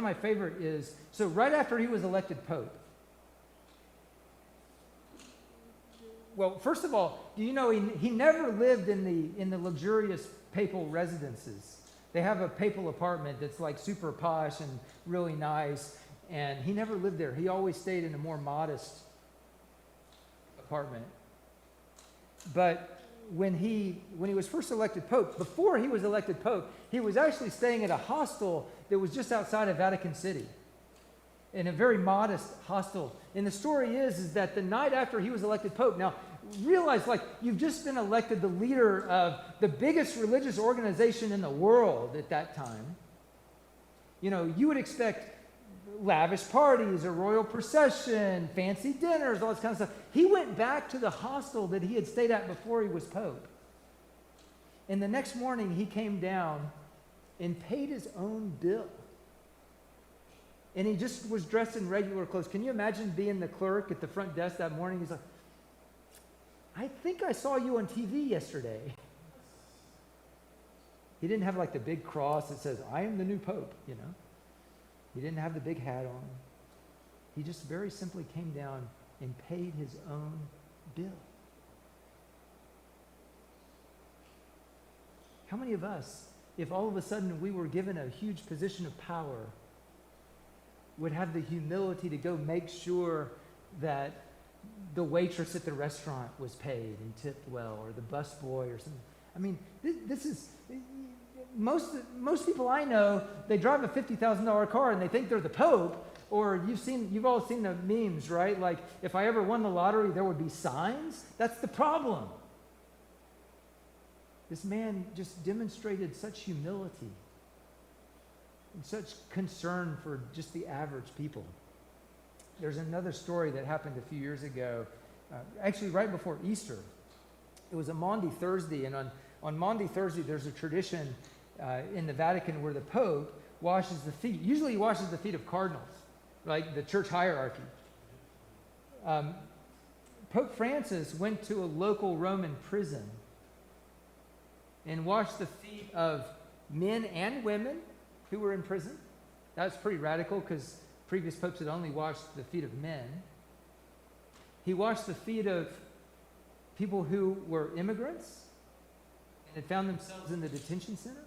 my favorite is, so right after he was elected Pope, well, first of all, do you know he never lived in the luxurious papal residences? They have a papal apartment that's like super posh and really nice, and he never lived there. He always stayed in a more modest apartment. But when he was first elected Pope, before he was elected Pope, he was actually staying at a hostel that was just outside of Vatican City, in a very modest hostel. And the story is that the night after he was elected Pope, now realize, like, you've just been elected the leader of the biggest religious organization in the world at that time. You know, you would expect lavish parties, a royal procession, fancy dinners, all this kind of stuff. He went back to the hostel that he had stayed at before he was Pope. And the next morning he came down and paid his own bill. And he just was dressed in regular clothes. Can you imagine being the clerk at the front desk that morning? He's like, I think I saw you on TV yesterday. He didn't have like the big cross that says, I am the new Pope, you know. He didn't have the big hat on. He just very simply came down and paid his own bill. How many of us, if all of a sudden we were given a huge position of power, would have the humility to go make sure that the waitress at the restaurant was paid and tipped well, or the busboy or something? I mean, this is, most people I know, they drive a $50,000 car and they think they're the Pope. Or you've all seen the memes, right? Like, if I ever won the lottery, there would be signs. That's the problem. This man just demonstrated such humility and such concern for just the average people. There's another story that happened a few years ago, actually right before Easter. It was a Maundy Thursday, and on Maundy Thursday, there's a tradition in the Vatican where the Pope washes the feet. Usually he washes the feet of cardinals, like the church hierarchy. Pope Francis went to a local Roman prison and washed the feet of men and women who were in prison. That was pretty radical because previous popes had only washed the feet of men. He washed the feet of people who were immigrants and had found themselves in the detention center.